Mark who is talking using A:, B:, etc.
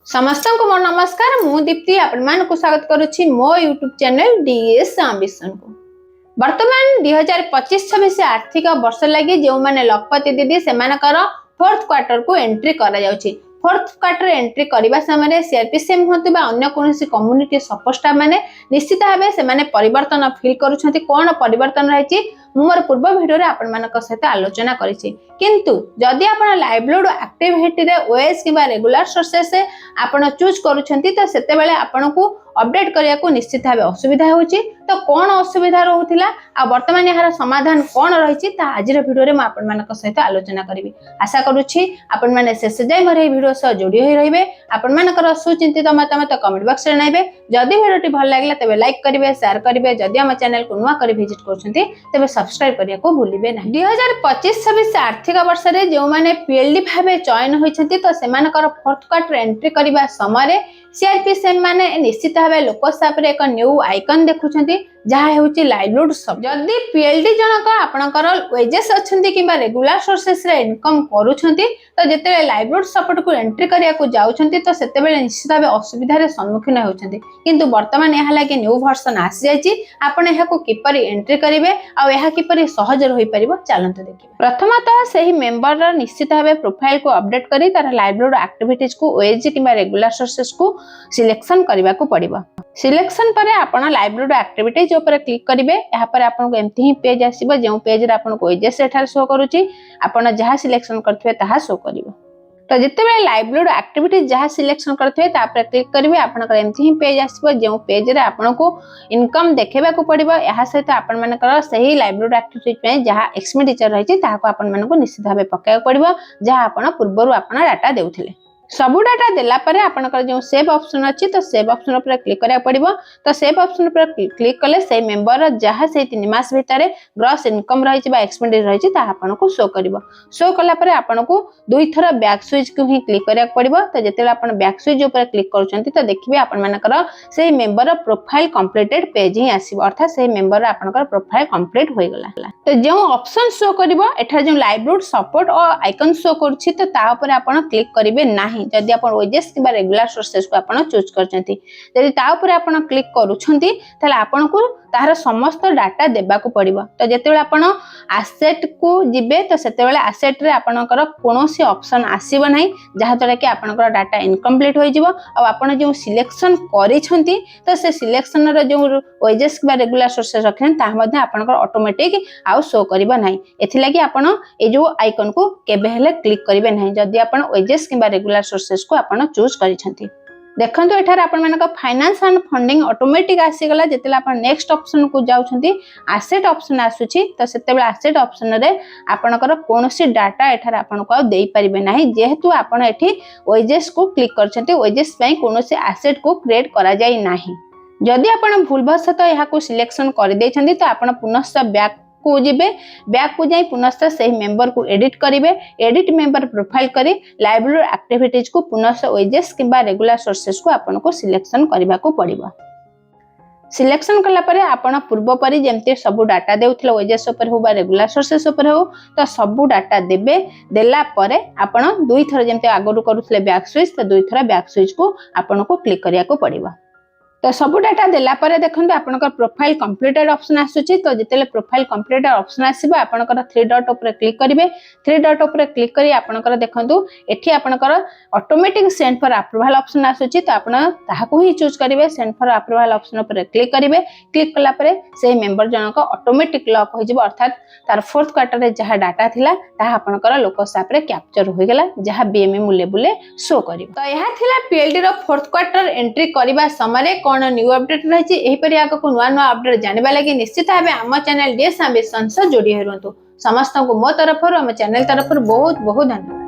A: समस्त को मोर नमस्कार मु दीप्ति आपण को स्वागत करुछि मो यूट्यूब चैनल डीएस एम्बिशन को। वर्तमान 2025-26 आर्थिक वर्ष लगी जो माने लखपति दीदी सेमानकर फोर्थ क्वार्टर को एंट्री करा जाउछि। फोर्थ क्वार्टर एंट्री करबा समय सीआरपीसीएम होतु बा अन्य कोनोसी कम्युनिटी सपोर्ट स्टाफ माने निश्चित भाबे सेमाने परिवर्तन फील करूछंती। कोन परिवर्तन रहिछि मोर पूर्व वीडियो रे आपण मानक सहित आलोचना करिछि। किंतु जदि आपण लाइवलीहुड एक्टिविटी रे ओएस किबा रेगुलर सोर्सेस आपण चूज करूछंती तो सेते बेले आपण को अपडेट करिया को निश्चित भाबे असुविधा होछि। तो कोन असुविधा रहउथिला आ वर्तमान यार समाधान कोन रहिछि ता आजिर वीडियो रे म आपण मानक सहित आलोचना करिवि। आशा करूछि आपण माने शेष जाय मोर ए वीडियो सह जोडी होई रहिबे। आपण मानकर सुचिंतित मतामत कमेंट बॉक्स रे नाइबे। जदि वीडियोटी भल लागला तबे लाइक करिवे, शेयर करिवे। जदि हम चैनल को नुवा करी विजिट करछंती तबे सब्सक्राइब करिया को भूलिबे नाही। 2025-26 आर्थिक वर्ष रे जो माने पीएलडी भाबे चयन होइछंती तो सेमानकर फोर्थ क्वार्टर एंट्री करिबा समय सीआरपीसीएम माने निश्चित भाबे लोकसाप रे एक न्यू आइकन देखुछंती जहा हेउची लाइवलीहुड सब। जदि पीएलडी जनक आपनकर वेजेस अछंती किबा रेगुलर सोर्सेस रे इनकम करूछंती तो जेते लाइवलीहुड सपोर्ट को एंट्री करिया को जाउछंती तो सेते बेले निश्चित भाबे असुविधा रे सम्मुखीन होउछंती। किंतु वर्तमान यहा लागे न्यू वर्जन आसी जायछि। आपण एहा को किपरि एंट्री करिवे आ एहा किपरि सहज होई परिबो चलंत देखिबे। प्रथमतः सही मेंबर रा निश्चित भाबे प्रोफाइल को अपडेट करी तार लाइवलीहुड एक्टिविटीज को ओएसजी किबा रेगुलर सोर्सेस को सिलेक्शन करबा को पड़िबो। सिलेक्शन पर आपण लाइवलीहुड एक्टिविटीज ऊपर क्लिक करिवे। यहाँ पर आपन को एमती ही पेज आसीबो जेउ पेज रे आपन को ओएसजी एठार शो करूची। आपण जहा सिलेक्शन करथिबे ताहा शो करिवो। तो जिते बेले लाइवलीहुड एक्टिविटीज जहा सिलेक्शन करथिबे ता पर क्लिक करिवे। आपण को एमती ही पेज आसीबो जेउ पेज रे आपण को इनकम देखेबा को पड़िबो। यहाँ सहित आपण मानकर सही लाइवलीहुड एक्टिविटीज पे जहा एक्सपेंडिचर रहिछि ताहा को आपण मानको निश्चित भाबे पकाय पड़िबो जहा आपण पूर्वरु आपण डाटा देउथिले। सबु डाटा देला परे आपनकर जो सेव ऑप्शन अछि तो सेव ऑप्शन पर क्लिक करिया पड़िबो। तो सेव ऑप्शन पर क्लिक कले से मेंबर जहा से 3 मास भितरे ग्रॉस इनकम रहिछि बा एक्सपेंडिचर रहिछि ता आपन को शो करिवो। शो कला परे आपन को दुई थरा बैक स्विच को ही क्लिक करिया पड़िबो। तो जेतेला आपन बैक स्विच ऊपर क्लिक करछंती तो देखिबे आपन मानकर से मेंबर प्रोफाइल कंप्लीटेड पेज ही आसीबो। अर्थात से मेंबर आपनकर प्रोफाइल कंप्लीट होई गला। तो जो ऑप्शन शो करिवो एठा जो लाइवलीहुड सपोर्ट और आइकन शो करछि तो ता ऊपर आपन क्लिक करिवे नाही। जदि आपण ओएसजी किबा रेगुलर सोर्सेस को आपण चूज करछंती जदि ता ऊपर आपण क्लिक करूछंती तले आपण को तार समस्त डाटा देबा को पड़िबो। तो जेतेबेले आपण एसेट को जिबे तो सेतेबेले एसेट रे आपणकर कोनोसी ऑप्शन आसीबो नाही जहा तोरा कि आपणकर डाटा इनकम्प्लीट होई जिवो। आ आपण जो सिलेक्शन करिछंती तो से सिलेक्शन रे जो ओएसजी किबा रेगुलर सोर्सेस रखन ता मध्ये आपणकर ऑटोमेटिक आउ शो करिबो नाही। एथि लागि आपण ए जो आइकन को केबे हेले क्लिक करिवे नाही जदि आपण ओएसजी किबा रेगुलर सोर्सेस को आपण चूज करिछंती। देखंतु एठार आपण मानक फाइनेंस एंड फंडिंग ऑटोमेटिक आसी गला। जेतेला आपण नेक्स्ट ऑप्शन को जाउछंती एसेट ऑप्शन आसुची तो सेतेबेले एसेट ऑप्शन रे आपणकर कोनोसी डाटा एठार आपण को देई परिबे नाही जेहेतु आपण एठी ओएसजी को क्लिक करछंती। ओएसजी पई कोनोसी एसेट को क्रिएट करा जाई नाही। जदि आपण भूलवशतः यहा को सिलेक्शन कर दैछंती तो आपण पुनः बैक को जिबे। बैक को जाई पुनः सही मेंबर को एडिट करिवे। एडिट मेंबर प्रोफाइल करी लाइवलीहुड एक्टिविटीज को पुनः ओएसजी किबा रेगुलर सोर्सेस को आपण को सिलेक्शन करबा को पड़िबो। सिलेक्शन कला परे आपण पूर्व परि जेमते सब डाटा देउथिले ओएसजी ऊपर हो बा रेगुलर सोर्सेस ऊपर हो तो सब डाटा देबे। देला परे आपण दुई थरा जेमते आगरु करूथिले बैक स्विच तो दुई थरा बैक स्विच को आपण को क्लिक करिया को पड़िबो। तो सब डाटा देला परे देखंतु आपनकर प्रोफाइल कंप्लीटेड ऑप्शन आसुची। तो जेतेले प्रोफाइल कंप्लीटेड ऑप्शन आसीबो आपनकर 3 डॉट ऊपर क्लिक करिवे। 3 डॉट ऊपर क्लिक करी आपनकर देखंतु एठी आपनकर automatic send for approval option आसुची। तो आपण ताहाको ही चूज करिवे। सेंड फॉर अप्रूवल ऑप्शन ऊपर क्लिक करिवे। क्लिक कला परे से मेंबर जनक ऑटोमेटिक लॉक हो जिवो। अर्थात तार फोर्थ क्वार्टर रे जहा डाटा थिला ताहा आपनकर लोकसाप रे कैप्चर होई गेला जहा बीएमए मूल्य बुले शो करिवो। तो यहा थिला पीएलडी रो फोर्थ क्वार्टर एंट्री करबा समय कोन न्यू अपडेट रही एहीपरि आगको नुआ नुआ अपडेट जानबा लागि निश्चित भाबे आम चैनल डीएस एम्बिशन से जोड़ी होरंतु। समस्त को मो तरफ आम चैनल तरफ बहुत बहुत धन्यवाद।